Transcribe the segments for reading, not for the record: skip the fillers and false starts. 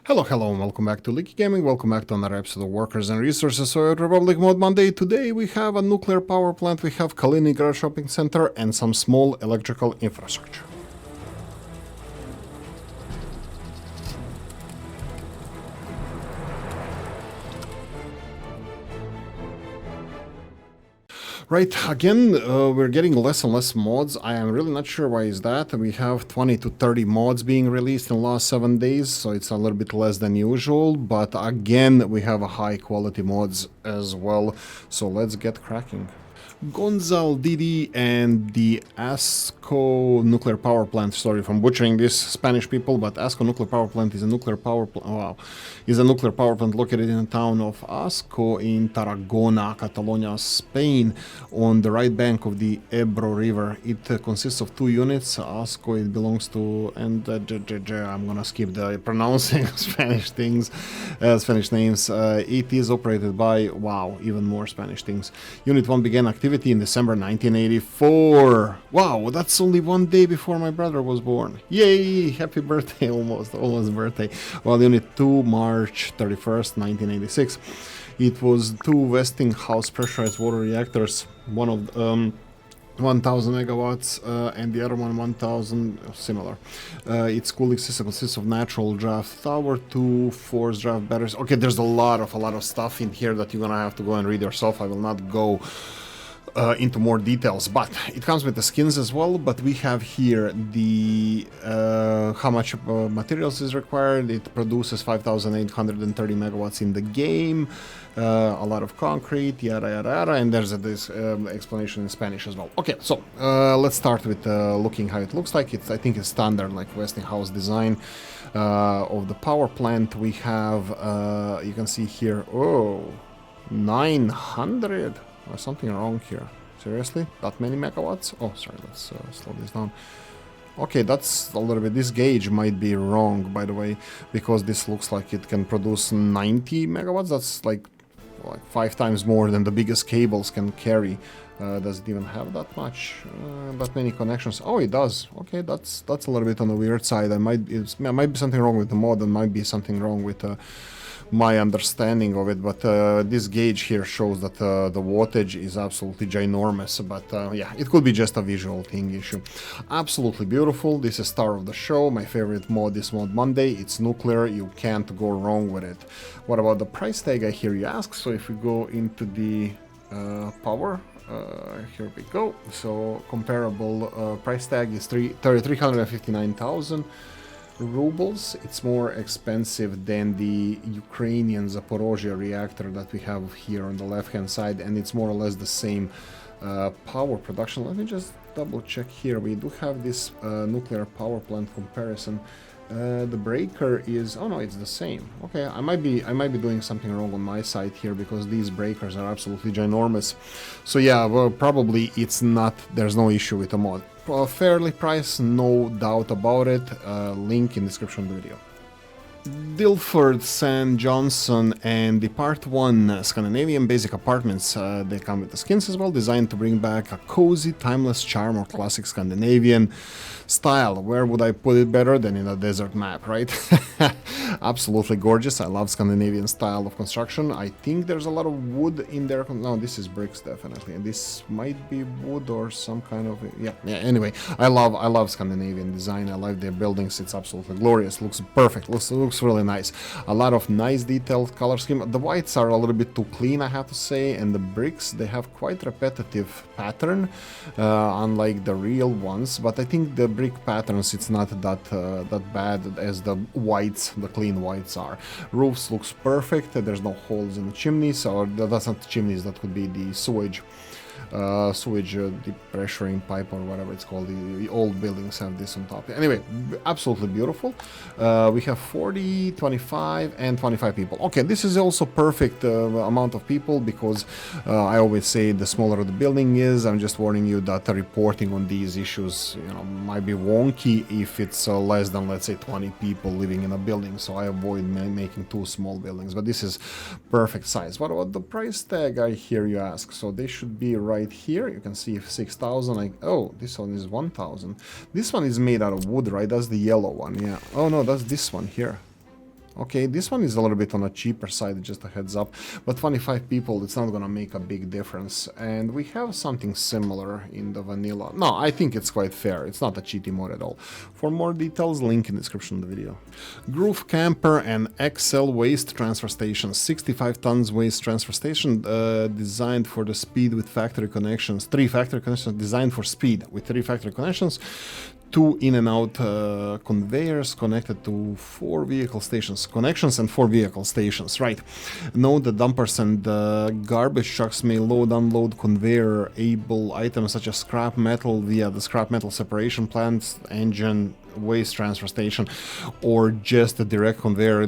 Hello, and welcome back to Oolykee Gaming. Welcome back to another episode of Workers and Resources. So at Republic Mode Monday, today we have a nuclear power plant, we have Kaliningrad shopping center, and some small electrical infrastructure. Right, again, we're getting less and less mods. I am really not sure why is that. We have 20 to 30 mods being released in the last 7 days, so it's a little bit less than usual. But again, we have a high quality mods as well, so let's get cracking. Gonzal Didi and the ASCO nuclear power plant. Sorry if I'm butchering this, Spanish people, but ASCO nuclear power plant is a nuclear power plant. Wow, is a nuclear power plant located in the town of Ascò in Tarragona, Catalonia, Spain, on the right bank of the Ebro River. It consists of 2 units. Ascò, it belongs to, and I'm gonna skip the pronouncing Spanish things, Spanish names. It is operated by, wow, even more Spanish things. Unit 1 began activity in December 1984. Wow, that's only 1 day before my brother was born. Yay! Happy birthday, almost birthday. Well, Unit 2, March 31st, 1986. It was 2 Westinghouse pressurized water reactors, one of 1000 megawatts and the other one 1000, similar. Its cooling system consists of natural draft tower, 2 forced draft batteries. Okay, there's a lot of stuff in here that you're gonna have to go and read yourself. I will not go into more details, but it comes with the skins as well. But we have here the how much materials is required. It produces 5830 megawatts in the game, a lot of concrete, yada yada yada, and there's this explanation in Spanish as well. Okay, so let's start with looking how it looks like. I think it's standard like Westinghouse design of the power plant. We have you can see here, 900. There's something wrong here. Seriously? That many megawatts? Oh, sorry, let's slow this down. Okay, that's a little bit... This gauge might be wrong, by the way, because this looks like it can produce 90 megawatts. That's like 5 times more than the biggest cables can carry. Does it even have that much? That many connections? Oh, it does. Okay, that's a little bit on the weird side. There might be something wrong with the mod, and might be something wrong with... my understanding of it, but this gauge here shows that the wattage is absolutely ginormous, but yeah, it could be just a visual thing issue. Absolutely beautiful. This is star of the show. My favorite mod is Mod Monday. It's nuclear. You can't go wrong with it. What about the price tag, I hear you ask? So if we go into the power, here we go. So comparable price tag is 359,000 rubles. It's more expensive than the Ukrainian Zaporozhye reactor that we have here on the left hand side, and it's more or less the same power production. Let me just double check here. We do have this nuclear power plant comparison. The breaker is, oh no, it's the same. Okay, I might be doing something wrong on my side here, because these breakers are absolutely ginormous. So yeah, well, probably it's not, there's no issue with the mod. Fairly priced, no doubt about it. Link in description of the video. Dilford, St. Johnson, and the Part 1 Scandinavian basic apartments. They come with the skins as well, designed to bring back a cozy, timeless charm of classic Scandinavian style. Where would I put it better than in a desert map, right? Absolutely gorgeous. I love Scandinavian style of construction. I think there's a lot of wood in there. No, this is bricks definitely, and this might be wood or some kind of, yeah. Anyway, I love Scandinavian design. I love their buildings. It's absolutely glorious. Looks perfect. Looks really nice. A lot of nice detailed color scheme. The whites are a little bit too clean, I have to say, and the bricks, they have quite repetitive pattern, unlike the real ones. But I think the brick patterns, it's not that bad as the whites, the clean whites are. Roofs looks perfect. There's no holes in the chimneys, or that's not the chimneys, that would be the sewage depressuring pipe or whatever it's called. The old buildings have this on top. Anyway, absolutely beautiful. We have 40, 25 and 25 people. Okay, this is also perfect amount of people, because I always say the smaller the building is. I'm just warning you that the reporting on these issues, might be wonky if it's less than, let's say, 20 people living in a building, so I avoid making too small buildings, but this is perfect size. What about the price tag, I hear you ask? So they should be right here. You can see 6,000. Oh, this one is 1,000. This one is made out of wood, right? That's the yellow one. Yeah. Oh no, that's this one here. Okay, this one is a little bit on a cheaper side, just a heads up, but 25 people, it's not gonna make a big difference. And we have something similar in the vanilla. No, I think it's quite fair. It's not a cheaty mod at all. For more details, link in the description of the video. Groove Camper and XL Waste Transfer Station. 65 tons waste transfer station, designed for the speed with factory connections. 3 factory connections, designed for speed with 3 factory connections. 2 in and out conveyors connected to 4 vehicle stations. Connections and 4 vehicle stations, right. Note the dumpers and garbage trucks may load, unload conveyor-able items such as scrap metal via the scrap metal separation plant, engine, waste transfer station, or just a direct conveyor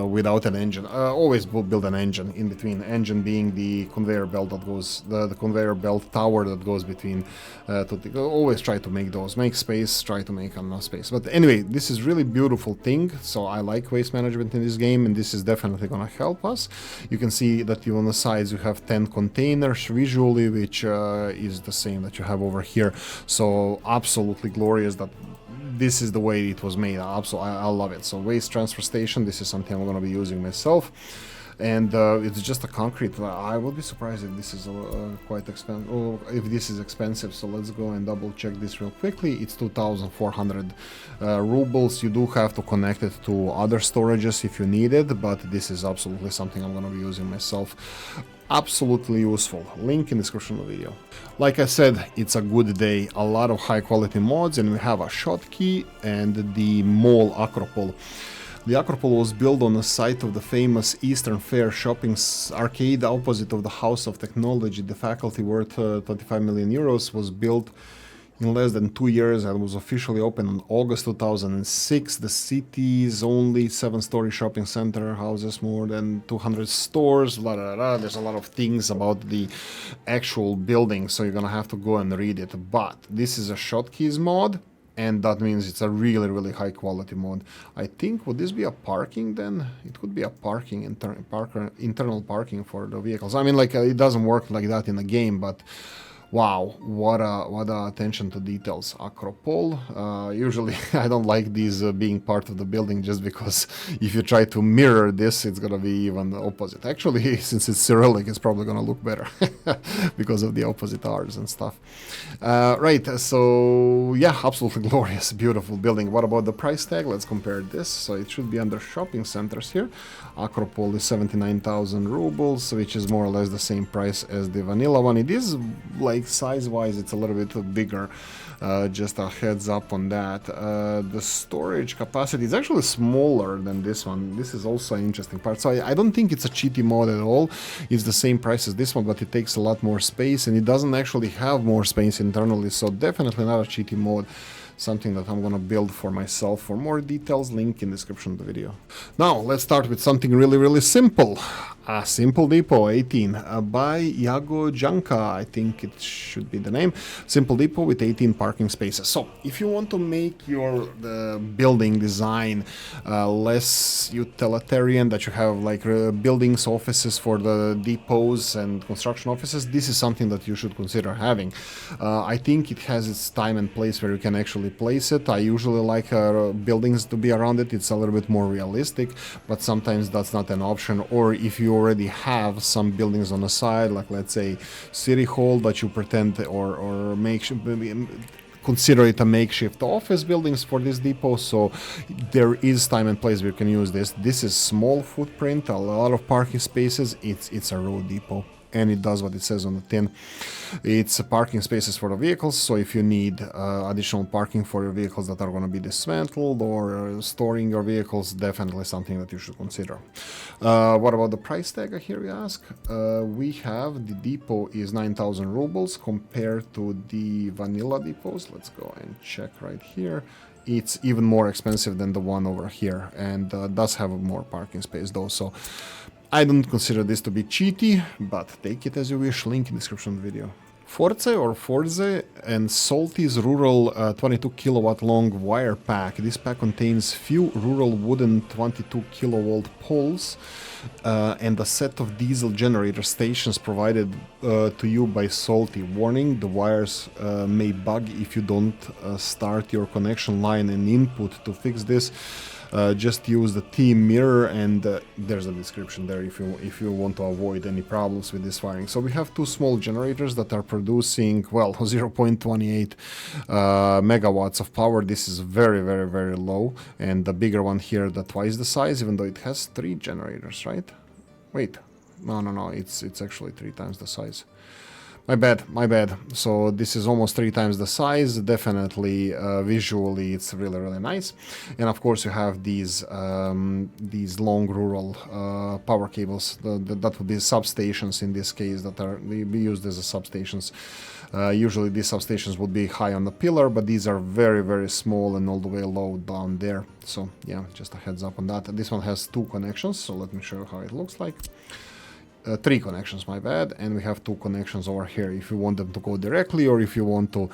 without an engine. Always build an engine in between. Engine being the conveyor belt that goes, the conveyor belt tower that goes between. Always try to make those. Make space, try to make enough space. But anyway, this is really beautiful thing. So I like waste management in this game, and this is definitely gonna help us. You can see that you on the sides you have 10 containers visually, which is the same that you have over here. So absolutely glorious that this is the way it was made. I love it. So waste transfer station, this is something I'm going to be using myself. And it's just a concrete. I would be surprised if this is quite expensive. Oh, if this is expensive. So let's go and double check this real quickly. It's 2,400 rubles. You do have to connect it to other storages if you need it, but this is absolutely something I'm going to be using myself. Absolutely useful. Link in the description of the video. Like I said, it's a good day. A lot of high quality mods, and we have a Schottky and the mall Akropol. The Akropol was built on the site of the famous Eastern Fair shopping arcade opposite of the House of Technology. The faculty, worth 25 million euros, was built in less than 2 years and was officially opened in August 2006. The city's only 7-story shopping center houses more than 200 stores. Blah, blah, blah. There's a lot of things about the actual building, so you're gonna have to go and read it. But this is a Schottky's mod, and that means it's a really, really high quality mod. I think, would this be a parking then? It could be a parking, internal parking for the vehicles. I mean, like, it doesn't work like that in the game, but wow, what a attention to details. Akropol. Usually I don't like these being part of the building, just because if you try to mirror this, it's gonna be even the opposite. Actually, since it's Cyrillic, it's probably gonna look better because of the opposite R's and stuff. Right, so yeah, absolutely glorious, beautiful building. What about the price tag? Let's compare this. So it should be under shopping centers here. Akropol is 79,000 rubles, which is more or less the same price as the vanilla one. It is like size-wise, it's a little bit bigger. Just a heads up on that. The storage capacity is actually smaller than this one. This is also an interesting part. So I don't think it's a cheaty mod at all. It's the same price as this one, but it takes a lot more space, and it doesn't actually have more space internally. So definitely not a cheaty mod. Something that I'm gonna build for myself. For more details, link in the description of the video. Now, let's start with something really, really simple. A simple depot, 18, by Yago Janka, I think it should be the name. Simple depot with 18 parking spaces. So, if you want to make your building design less utilitarian, that you have like buildings, offices for the depots and construction offices, this is something that you should consider having. I think it has its time and place where you can actually place it. I usually like buildings to be around it. It's a little bit more realistic, but sometimes that's not an option. Or if you already have some buildings on the side, like let's say City Hall, that you pretend or make consider it a makeshift office buildings for this depot. So there is time and place where you can use this. This is small footprint, a lot of parking spaces. It's a road depot, and it does what it says on the tin. It's parking spaces for the vehicles, so if you need additional parking for your vehicles that are going to be dismantled or storing your vehicles, definitely something that you should consider. What about the price tag, I hear you ask? We have the depot is 9,000 rubles compared to the vanilla depots. Let's go and check right here. It's even more expensive than the one over here, and does have more parking space though, so I don't consider this to be cheaty, but take it as you wish. Link in the description of the video. Forze and Salty's rural 22 kilowatt long wire pack. This pack contains few rural wooden 22 kilovolt poles and a set of diesel generator stations provided to you by Salty. Warning, the wires may bug if you don't start your connection line and input. To fix this, just use the T mirror, and there's a description there if you want to avoid any problems with this wiring. So we have two small generators that are producing, well, 0.28 megawatts of power. This is very, very, very low, and the bigger one here, the twice the size, even though it has 3 generators, right? Wait, no, it's actually 3 times the size. My bad. So this is almost 3 times the size. Definitely, visually, it's really, really nice. And of course, you have these long rural power cables. That would be substations in this case that are be used as substations. Usually, these substations would be high on the pillar, but these are very, very small and all the way low down there. So yeah, just a heads up on that. This one has 2 connections. So let me show you how it looks like. 3 connections, my bad, and we have 2 connections over here if you want them to go directly or if you want to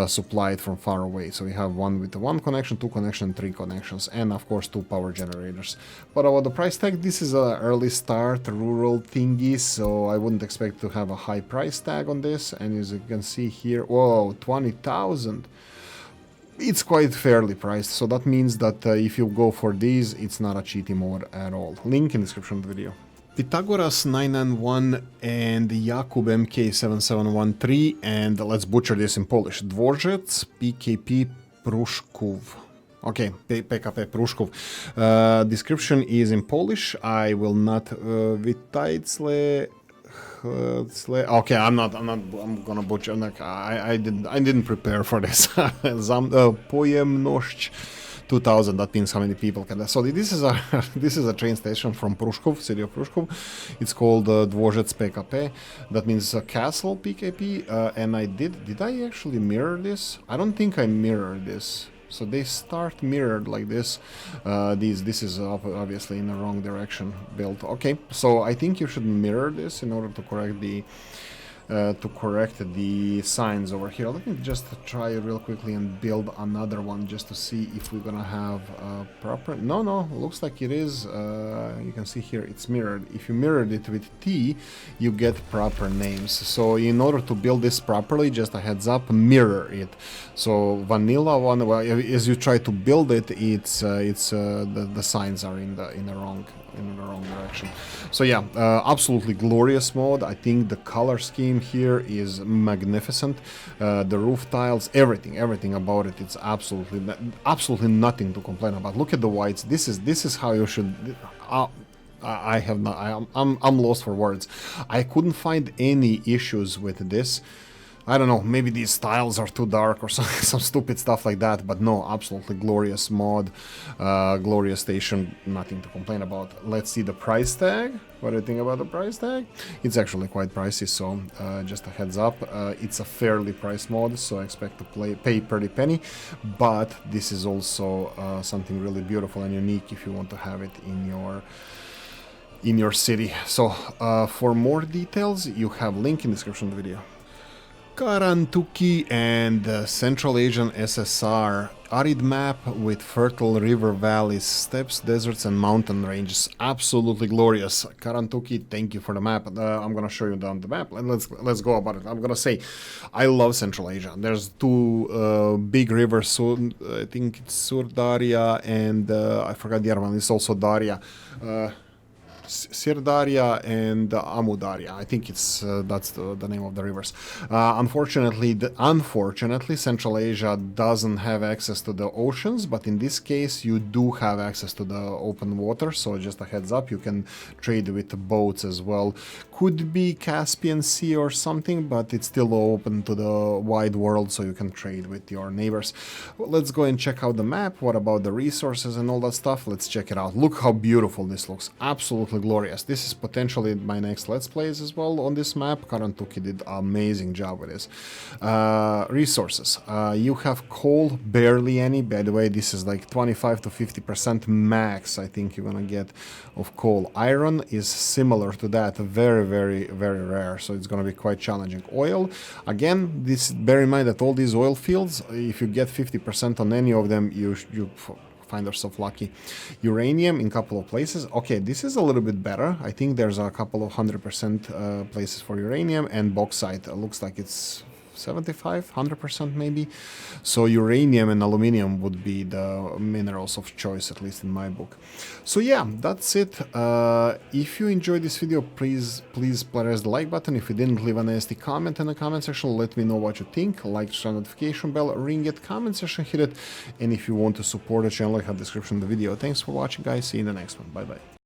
supply it from far away. So we have one with the 1 connection, 2 connection, 3 connections, and of course 2 power generators. But about the price tag, this is an early start rural thingy, so I wouldn't expect to have a high price tag on this. And as you can see here, whoa, 20,000. It's quite fairly priced, so that means that if you go for these, it's not a cheaty mod at all. Link in the description of the video. Pythagoras 991 and Jakub MK7713, and let's butcher this in Polish. Dworzec PKP Pruszków. Okay, PKP Pruszków. Description is in Polish. I will not okay, I'm gonna butcher. I didn't prepare for this. Pojemność 2000, that means how many people can. So this is a train station from Pruszków, city of Pruszków. It's called Dworzec PKP. That means castle PKP. And did I actually mirror this? I don't think I mirrored this. So they start mirrored like this. This is obviously in the wrong direction built. Okay, so I think you should mirror this in order to correct the signs over here. Let me just try real quickly and build another one just to see if we're gonna have proper. No, looks like it is. You can see here it's mirrored. If you mirrored it with T, you get proper names. So in order to build this properly, just a heads up, mirror it. So vanilla one, well, as you try to build it, the signs are in the wrong direction. So yeah, absolutely glorious mode. I think the color scheme here is magnificent. The roof tiles, everything about it, it's absolutely nothing to complain about. Look at the whites. This is how you should. I'm lost for words. I couldn't find any issues with this. I don't know, maybe these tiles are too dark or some stupid stuff like that, but no, absolutely glorious mod, glorious station, nothing to complain about. Let's see the price tag. What do you think about the price tag? It's actually quite pricey, so just a heads up. It's a fairly priced mod, so I expect to pay pretty penny, but this is also something really beautiful and unique if you want to have it in your city. So for more details, you have link in the description of the video. Karantuki and Central Asian SSR, arid map with fertile river valleys, steppes, deserts and mountain ranges. Absolutely glorious. Karantuki, thank you for the map. I'm gonna show you down the map and let's go about it. I'm gonna say I love Central Asia. There's 2 big rivers, so I think it's Surdaria and I forgot the other one. It's also Daria. Sirdaria and Amudarya. I think it's that's the name of the rivers. Unfortunately, Central Asia doesn't have access to the oceans, but in this case, you do have access to the open water. So just a heads up, you can trade with boats as well. Could be Caspian Sea or something, but it's still open to the wide world, so you can trade with your neighbors. Well, let's go and check out the map. What about the resources and all that stuff? Let's check it out. Look how beautiful this looks. Absolutely glorious. This is potentially my next Let's Plays as well on this map. Karantuki did an amazing job with this. Resources. You have coal, barely any. By the way, this is like 25 to 50% max, I think you're gonna get of coal. Iron is similar to that. Very, very, very rare. So it's gonna be quite challenging. Oil, again, bear in mind that all these oil fields, if you get 50% on any of them, you find yourself lucky. Uranium in a couple of places. Okay, this is a little bit better. I think there's a couple of 100% places for uranium, and bauxite looks like it's 75, 100% maybe. So uranium and aluminum would be the minerals of choice, at least in my book. So yeah, that's it. If you enjoyed this video, please press the like button. If you didn't, leave a nasty comment in the comment section. Let me know what you think. Like, share, notification bell, ring it, comment section, hit it. And if you want to support the channel, I have the description of the video. Thanks for watching, guys. See you in the next one. Bye bye.